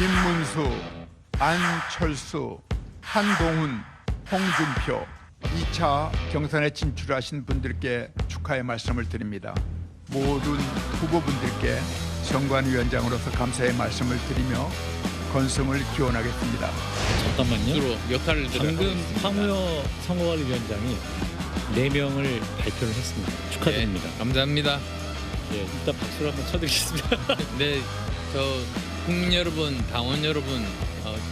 김문수, 안철수, 한동훈, 홍준표 2차 경선에 진출하신 분들께 축하의 말씀을 드립니다. 모든 후보분들께 선관위원장으로서 감사의 말씀을 드리며 건승을 기원하겠습니다. 잠깐만요. 역할을 방금 황우여 선거관리위원장이 4명을 발표를 했습니다. 축하드립니다. 네, 감사합니다. 예, 일단 박수를 한번 쳐드리겠습니다. 네, 저 국민 여러분, 당원 여러분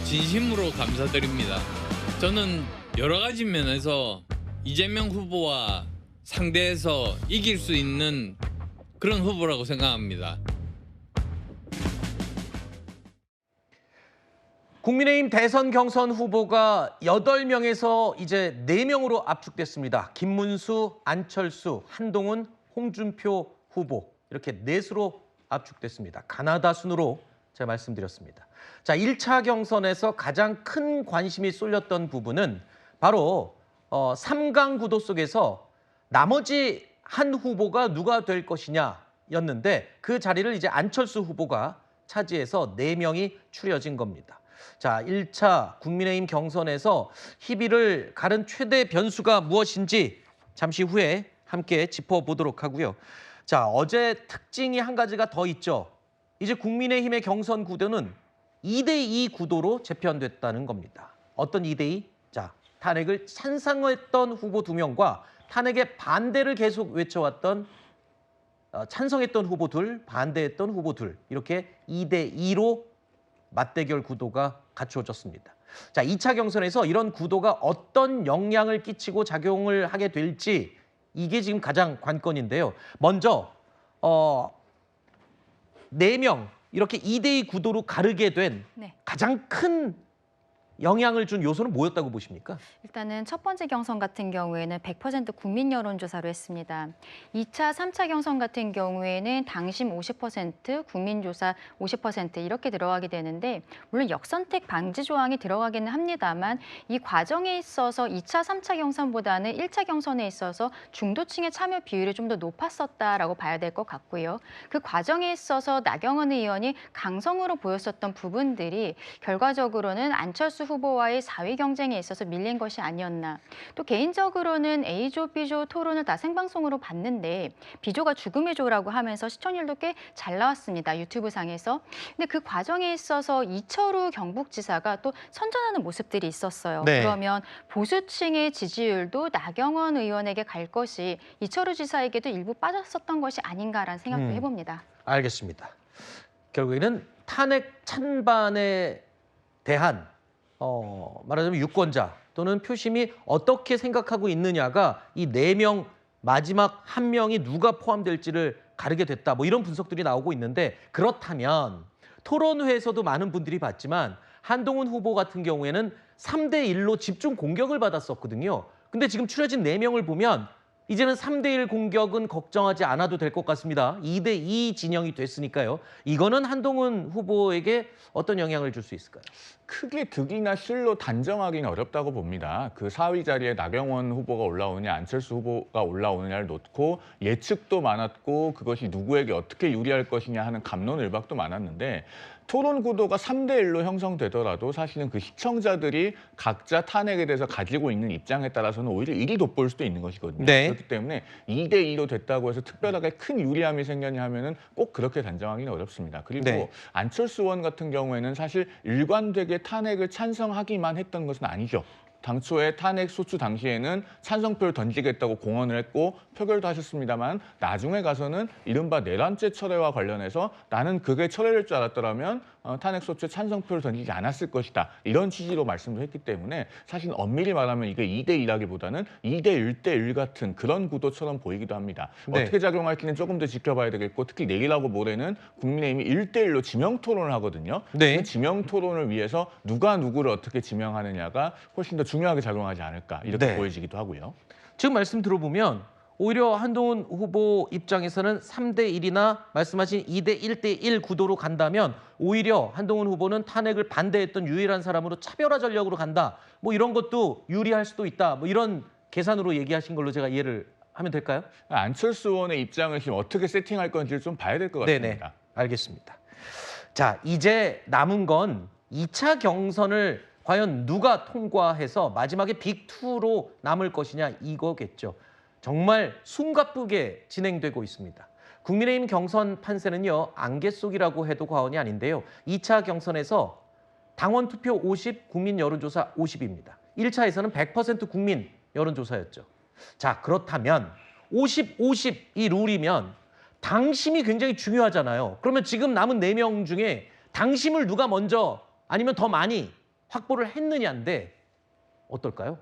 진심으로 감사드립니다. 저는 여러 가지 면에서 이재명 후보와 상대해서 이길 수 있는 그런 후보라고 생각합니다. 국민의힘 대선 경선 후보가 8명에서 이제 4명으로 압축됐습니다. 김문수, 안철수, 한동훈, 홍준표 후보 이렇게 넷으로 압축됐습니다. 가나다 순으로 제가 말씀드렸습니다. 자, 1차 경선에서 가장 큰 관심이 쏠렸던 부분은 바로 3강 구도 속에서 나머지 한 후보가 누가 될 것이냐였는데 그 자리를 이제 안철수 후보가 차지해서 4명이 추려진 겁니다. 자, 1차 국민의힘 경선에서 희비를 가른 최대 변수가 무엇인지 잠시 후에 함께 짚어보도록 하고요. 자, 어제 특징이 한 가지가 더 있죠. 이제 국민의힘의 경선 구도는 2대2 구도로 재편됐다는 겁니다. 어떤 2대2? 자, 탄핵을 찬성했던 후보 2명과 탄핵에 반대를 계속 외쳐왔던 찬성했던 후보 둘, 반대했던 후보 둘 이렇게 2대2로 맞대결 구도가 갖추어졌습니다. 자, 2차 경선에서 이런 구도가 어떤 영향을 끼치고 작용을 하게 될지 이게 지금 가장 관건인데요. 먼저 4명 이렇게 2대2 구도로 가르게 된 가장 큰 영향을 준 요소는 뭐였다고 보십니까? 일단은 첫 번째 경선 같은 경우에는 100% 국민 여론조사로 했습니다. 2차, 3차 경선 같은 경우에는 당심 50%, 국민조사 50% 이렇게 들어가게 되는데 물론 역선택 방지 조항이 들어가기는 합니다만 이 과정에 있어서 2차, 3차 경선보다는 1차 경선에 있어서 중도층의 참여 비율이 좀 더 높았었다라고 봐야 될 것 같고요. 그 과정에 있어서 나경원 의원이 강성으로 보였었던 부분들이 결과적으로는 안철수 후보와의 4위 경쟁에 있어서 밀린 것이 아니었나. 또 개인적으로는 A조, B조 토론을 다 생방송으로 봤는데 B조가 죽음의 조라고 하면서 시청률도 꽤 잘 나왔습니다. 유튜브상에서. 근데 그 과정에 있어서 이철우 경북지사가 또 선전하는 모습들이 있었어요. 네. 그러면 보수층의 지지율도 나경원 의원에게 갈 것이 이철우 지사에게도 일부 빠졌었던 것이 아닌가라는 생각도 해봅니다. 알겠습니다. 결국에는 탄핵 찬반에 대한 말하자면 유권자 또는 표심이 어떻게 생각하고 있느냐가 이 4명 마지막 1명이 누가 포함될지를 가르게 됐다. 뭐 이런 분석들이 나오고 있는데 그렇다면 토론회에서도 많은 분들이 봤지만 한동훈 후보 같은 경우에는 3대1로 집중 공격을 받았었거든요. 근데 지금 추려진 4명을 보면 이제는 3대1 공격은 걱정하지 않아도 될 것 같습니다. 2대2 진영이 됐으니까요. 이거는 한동훈 후보에게 어떤 영향을 줄 수 있을까요? 크게 득이나 실로 단정하기는 어렵다고 봅니다. 그 4위 자리에 나경원 후보가 올라오느냐 안철수 후보가 올라오느냐를 놓고 예측도 많았고 그것이 누구에게 어떻게 유리할 것이냐 하는 갑론을박도 많았는데 토론 구도가 3대1로 형성되더라도 사실은 그 시청자들이 각자 탄핵에 대해서 가지고 있는 입장에 따라서는 오히려 일이 돋보일 수도 있는 것이거든요. 네. 그렇기 때문에 2대2로 됐다고 해서 특별하게 큰 유리함이 생겼냐 하면은 꼭 그렇게 단정하기는 어렵습니다. 그리고 네. 안철수 의원 같은 경우에는 사실 일관되게 탄핵을 찬성하기만 했던 것은 아니죠. 당초에 탄핵 소추 당시에는 찬성표를 던지겠다고 공언을 했고 표결도 하셨습니다만 나중에 가서는 이른바 내란죄 철회와 관련해서 나는 그게 철회될 줄 알았더라면 탄핵 소추에 찬성표를 던지지 않았을 것이다. 이런 취지로 말씀도 했기 때문에 사실 엄밀히 말하면 이게 2대2라기보다는 2대1대1 같은 그런 구도처럼 보이기도 합니다. 네. 어떻게 작용할지는 조금 더 지켜봐야 되겠고 특히 내일하고 모레는 국민의힘이 1대1로 지명 토론을 하거든요. 네. 그 지명 토론을 위해서 누가 누구를 어떻게 지명하느냐가 훨씬 더 중요하게 작용하지 않을까 이렇게 네. 보여지기도 하고요. 지금 말씀 들어보면 오히려 한동훈 후보 입장에서는 3대1이나 말씀하신 2대1대1 구도로 간다면 오히려 한동훈 후보는 탄핵을 반대했던 유일한 사람으로 차별화 전략으로 간다. 뭐 이런 것도 유리할 수도 있다. 뭐 이런 계산으로 얘기하신 걸로 제가 이해를 하면 될까요? 안철수 의원의 입장을 지금 어떻게 세팅할 건지를 좀 봐야 될 것 같습니다. 네네, 알겠습니다. 자, 이제 남은 건 2차 경선을 과연 누가 통과해서 마지막에 빅2로 남을 것이냐 이거겠죠. 정말 숨가쁘게 진행되고 있습니다. 국민의힘 경선 판세는요, 안개 속이라고 해도 과언이 아닌데요. 2차 경선에서 당원 투표 50, 국민 여론조사 50입니다. 1차에서는 100% 국민 여론조사였죠. 자, 그렇다면 50, 50 이 룰이면 당심이 굉장히 중요하잖아요. 그러면 지금 남은 4명 중에 당심을 누가 먼저 아니면 더 많이 확보를 했느냐인데 어떨까요?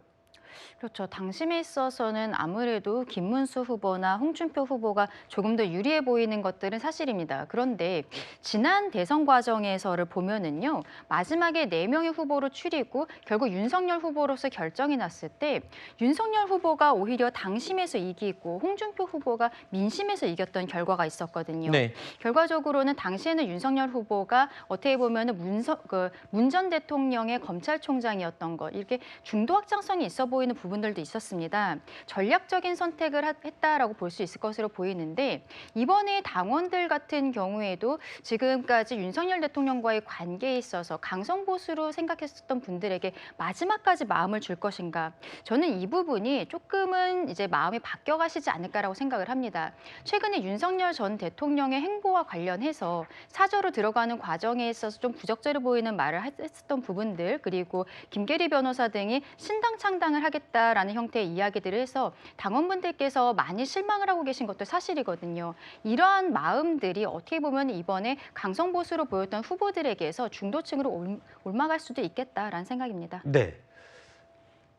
그렇죠. 당심에 있어서는 아무래도 김문수 후보나 홍준표 후보가 조금 더 유리해 보이는 것들은 사실입니다. 그런데 지난 대선 과정에서를 보면은요, 마지막에 4명의 후보로 추리고 결국 윤석열 후보로서 결정이 났을 때 윤석열 후보가 오히려 당심에서 이기고 홍준표 후보가 민심에서 이겼던 결과가 있었거든요. 네. 결과적으로는 당시에는 윤석열 후보가 어떻게 보면은 문 전 대통령의 검찰총장이었던 것, 이렇게 중도 확장성이 있어 보이는 부분들도 있었습니다. 전략적인 선택을 했다라고 볼 수 있을 것으로 보이는데 이번에 당원들 같은 경우에도 지금까지 윤석열 대통령과의 관계에 있어서 강성보수로 생각했었던 분들에게 마지막까지 마음을 줄 것인가? 저는 이 부분이 조금은 이제 마음이 바뀌어가시지 않을까라고 생각을 합니다. 최근에 윤석열 전 대통령의 행보와 관련해서 사저로 들어가는 과정에 있어서 좀 부적절해 보이는 말을 했었던 부분들, 그리고 김계리 변호사 등이 신당 창당을 하겠다라는 형태의 이야기들을 해서 당원분들께서 많이 실망을 하고 계신 것도 사실이거든요. 이러한 마음들이 어떻게 보면 이번에 강성보수로 보였던 후보들에게서 중도층으로 올라갈 수도 있겠다라는 생각입니다. 네.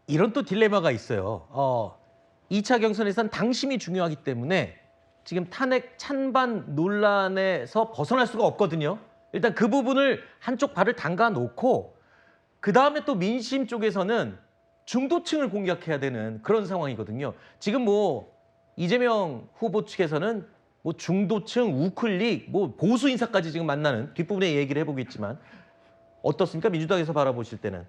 이런 또 딜레마가 있어요. 2차 경선에선 당심이 중요하기 때문에 지금 탄핵 찬반 논란에서 벗어날 수가 없거든요. 일단 그 부분을 한쪽 발을 담가 놓고 그다음에 또 민심 쪽에서는 중도층을 공략해야 되는 그런 상황이거든요. 지금 뭐 이재명 후보 측에서는 뭐 중도층, 우클릭, 뭐 보수 인사까지 지금 만나는 뒷부분에 얘기를 해보겠지만 어떻습니까? 민주당에서 바라보실 때는.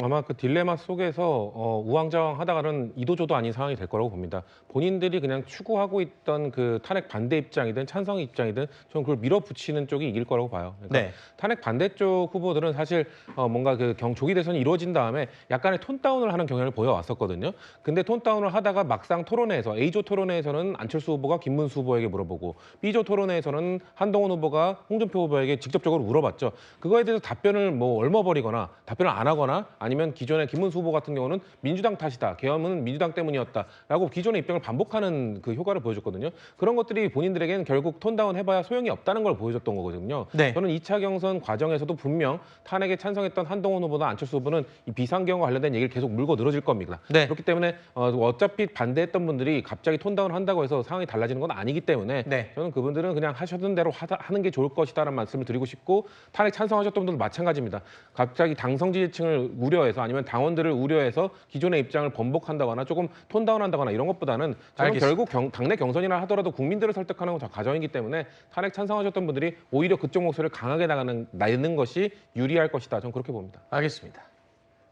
아마 그 딜레마 속에서 우왕좌왕 하다가는 이도저도 아닌 상황이 될 거라고 봅니다. 본인들이 그냥 추구하고 있던 그 탄핵 반대 입장이든 찬성 입장이든 저는 그걸 밀어붙이는 쪽이 이길 거라고 봐요. 그러니까 네. 탄핵 반대쪽 후보들은 사실 뭔가 그 조기 대선이 이루어진 다음에 약간의 톤 다운을 하는 경향을 보여왔었거든요. 근데 톤 다운을 하다가 막상 토론회에서 A조 토론회에서는 안철수 후보가 김문수 후보에게 물어보고 B조 토론회에서는 한동훈 후보가 홍준표 후보에게 직접적으로 물어봤죠. 그거에 대해서 답변을 뭐 얼머버리거나 답변을 안 하거나 아니면 기존의 김문수 후보 같은 경우는 민주당 탓이다, 계엄은 민주당 때문이었다라고 기존의 입장을 반복하는 그 효과를 보여줬거든요. 그런 것들이 본인들에게는 결국 톤다운 해봐야 소용이 없다는 걸 보여줬던 거거든요. 네. 저는 2차 경선 과정에서도 분명 탄핵에 찬성했던 한동훈 후보나 안철수 후보는 이 비상경과 관련된 얘기를 계속 물고 늘어질 겁니다. 네. 그렇기 때문에 어차피 반대했던 분들이 갑자기 톤다운 한다고 해서 상황이 달라지는 건 아니기 때문에 네. 저는 그분들은 그냥 하셨던 대로 하는 게 좋을 것이다라는 말씀을 드리고 싶고, 탄핵 찬성하셨던 분들도 마찬가지입니다. 갑자기 당성 지지층을 우려해서 아니면 당원들을 우려해서 기존의 입장을 번복한다거나 조금 톤다운한다거나 이런 것보다는 저는 알겠습니다. 결국 당내 경선이라 하더라도 국민들을 설득하는 건 과정이기 때문에 탄핵 찬성하셨던 분들이 오히려 그쪽 목소리를 강하게 내는 것이 유리할 것이다. 저는 그렇게 봅니다. 알겠습니다.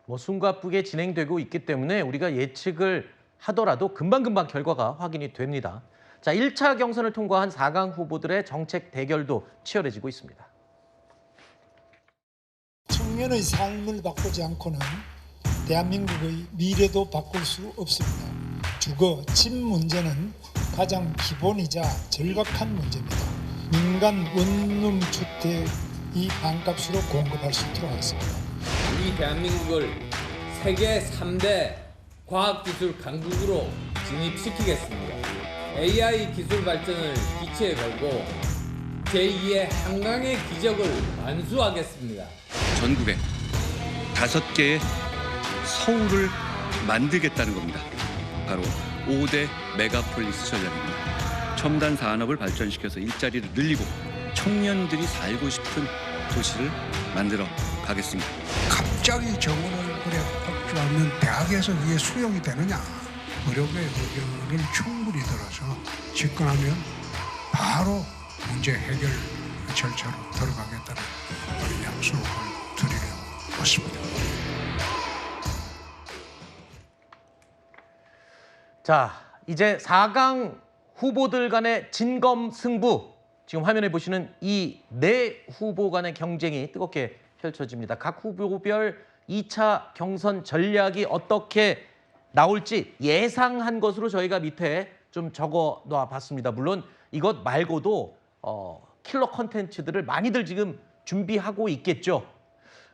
뭐 숨가쁘게 진행되고 있기 때문에 우리가 예측을 하더라도 금방금방 결과가 확인이 됩니다. 자, 1차 경선을 통과한 4강 후보들의 정책 대결도 치열해지고 있습니다. 청년의 삶을 바꾸지 않고는 대한민국의 미래도 바꿀 수 없습니다. 주거, 집 문제는 가장 기본이자 절박한 문제입니다. 민간 원룸 주택이 반값으로 공급할 수 있도록 하겠습니다. 이 대한민국을 세계 3대 과학기술 강국으로 진입시키겠습니다. AI 기술 발전을 기치에 걸고 제2의 한강의 기적을 완수하겠습니다. 전국에 5개의 서울을 만들겠다는 겁니다. 바로 5대 메가폴리스 전략입니다. 첨단 산업을 발전시켜서 일자리를 늘리고 청년들이 살고 싶은 도시를 만들어 가겠습니다. 갑자기 정원을 확보하면 대학에서 이게 수용이 되느냐? 어려움의 의견을 충분히 들어서 집권하면 바로 문제 해결 절차로 들어가겠다는 그런 약속을 드리려고 왔습니다. 자, 이제 4강 후보들 간의 진검승부 지금 화면에 보시는 이 네 후보 간의 경쟁이 뜨겁게 펼쳐집니다. 각 후보별 2차 경선 전략이 어떻게 나올지 예상한 것으로 저희가 밑에 좀 적어 놓아 봤습니다. 물론 이것 말고도 킬러 컨텐츠들을 많이들 지금 준비하고 있겠죠.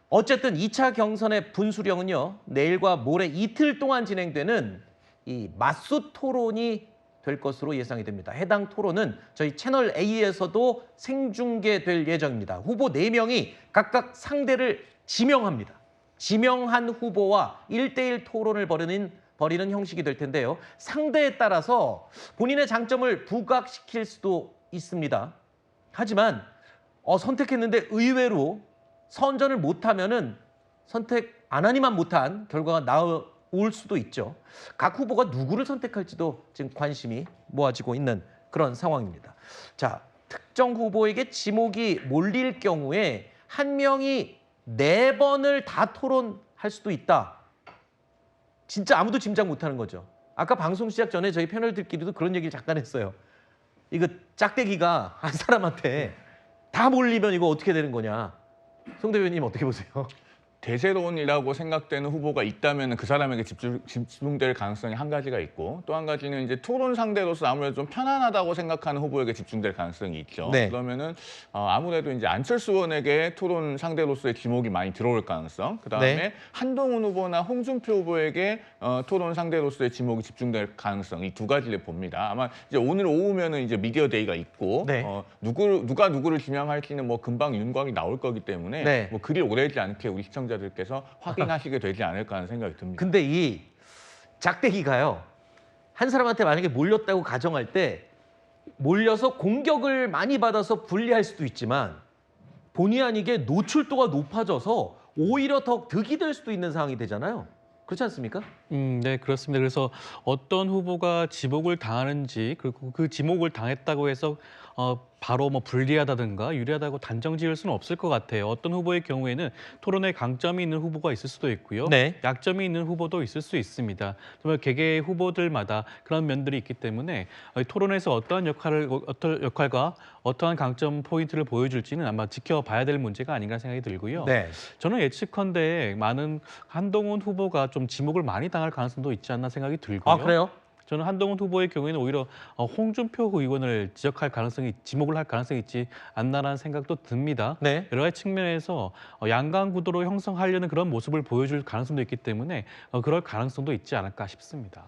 어쨌든 2차 경선의 분수령은요. 내일과 모레 이틀 동안 진행되는 이 맞수 토론이 될 것으로 예상이 됩니다. 해당 토론은 저희 채널 A에서도 생중계될 예정입니다. 후보 4명이 각각 상대를 지명합니다. 지명한 후보와 1대1 토론을 벌이는 형식이 될 텐데요. 상대에 따라서 본인의 장점을 부각시킬 수도 있습니다. 하지만 선택했는데 의외로 선전을 못하면은 선택 안 하니만 못한 결과가 나올 수도 있죠. 각 후보가 누구를 선택할지도 지금 관심이 모아지고 있는 그런 상황입니다. 자, 특정 후보에게 지목이 몰릴 경우에 한 명이 4번을 다 토론할 수도 있다. 진짜 아무도 짐작 못하는 거죠. 아까 방송 시작 전에 저희 패널들끼리도 그런 얘기를 잠깐 했어요. 이거 짝대기가 한 사람한테 다 몰리면 이거 어떻게 되는 거냐. 송 대표님 어떻게 보세요? 대세론이라고 생각되는 후보가 있다면 그 사람에게 집중될 가능성이 한 가지가 있고, 또 한 가지는 이제 토론 상대로서 아무래도 좀 편안하다고 생각하는 후보에게 집중될 가능성이 있죠. 네. 그러면은 아무래도 이제 안철수 의원에게 토론 상대로서의 지목이 많이 들어올 가능성, 그다음에 네. 한동훈 후보나 홍준표 후보에게 토론 상대로서의 지목이 집중될 가능성, 이 두 가지를 봅니다. 아마 이제 오늘 오후면은 이제 미디어 데이가 있고, 네. 누가 누구를 지명할지는 뭐 금방 윤곽이 나올 거기 때문에 네. 뭐 그리 오래지 않게 우리 시청자들께서 확인하시게 되지 않을까 하는 생각이 듭니다. 근데 이 짝대기가요. 한 사람한테 만약에 몰렸다고 가정할 때 몰려서 공격을 많이 받아서 불리할 수도 있지만 본의 아니게 노출도가 높아져서 오히려 더 득이 될 수도 있는 상황이 되잖아요. 그렇지 않습니까? 네, 그렇습니다. 그래서 어떤 후보가 지목을 당하는지, 그리고 그 지목을 당했다고 해서 바로 뭐 불리하다든가 유리하다고 단정 지을 수는 없을 것 같아요. 어떤 후보의 경우에는 토론에 강점이 있는 후보가 있을 수도 있고요. 네. 약점이 있는 후보도 있을 수 있습니다. 정말 개개의 후보들마다 그런 면들이 있기 때문에 토론에서 어떤 역할과 어떠한 강점 포인트를 보여줄지는 아마 지켜봐야 될 문제가 아닌가 생각이 들고요. 네. 저는 예측컨대 많은 한동훈 후보가 좀 지목을 많이 당할 가능성도 있지 않나 생각이 들고요. 아, 그래요? 저는 한동훈 후보의 경우에는 오히려 홍준표 의원을 지목을 할 가능성이 있지 않나라는 생각도 듭니다. 네. 여러 가지 측면에서 양강 구도로 형성하려는 그런 모습을 보여줄 가능성도 있기 때문에 그럴 가능성도 있지 않을까 싶습니다.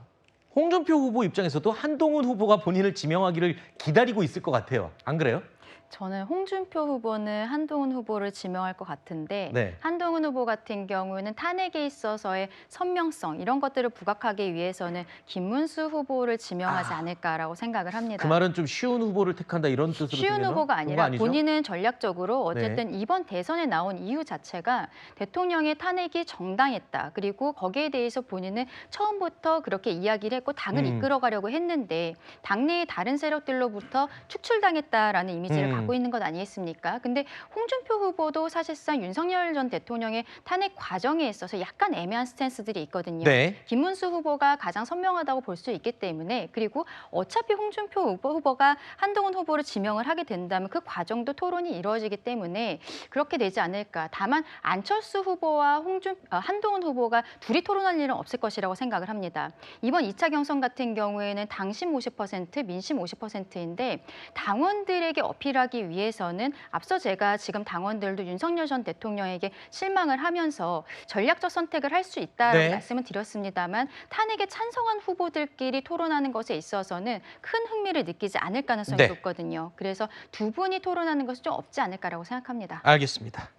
홍준표 후보 입장에서도 한동훈 후보가 본인을 지명하기를 기다리고 있을 것 같아요. 안 그래요? 저는 홍준표 후보는 한동훈 후보를 지명할 것 같은데 네. 한동훈 후보 같은 경우는 탄핵에 있어서의 선명성 이런 것들을 부각하기 위해서는 김문수 후보를 지명하지 않을까라고 생각을 합니다. 그 말은 좀 쉬운 후보를 택한다 이런 뜻으로 쉬운 들리나? 후보가 그거 아니라 아니죠? 본인은 전략적으로 어쨌든 이번 대선에 나온 이유 자체가 대통령의 탄핵이 정당했다. 그리고 거기에 대해서 본인은 처음부터 그렇게 이야기를 했고 당을 이끌어가려고 했는데 당내의 다른 세력들로부터 축출당했다라는 이미지를 갖고 있는 것 아니겠습니까? 근데 홍준표 후보도 사실상 윤석열 전 대통령의 탄핵 과정에 있어서 약간 애매한 스탠스들이 있거든요. 네. 김문수 후보가 가장 선명하다고 볼 수 있기 때문에 그리고 어차피 홍준표 후보가 한동훈 후보를 지명을 하게 된다면 그 과정도 토론이 이루어지기 때문에 그렇게 되지 않을까. 다만 안철수 후보와 한동훈 후보가 둘이 토론할 일은 없을 것이라고 생각을 합니다. 이번 2차 경선 같은 경우에는 당심 50%, 민심 50%인데 당원들에게 어필하기 위해서는 앞서 제가 지금 당원들도 윤석열 전 대통령에게 실망을 하면서 전략적 선택을 할 수 있다라고 네. 말씀을 드렸습니다만 탄핵에 찬성한 후보들끼리 토론하는 것에 있어서는 큰 흥미를 느끼지 않을 가능성이 네. 높거든요. 그래서 두 분이 토론하는 것은 좀 없지 않을까라고 생각합니다. 알겠습니다.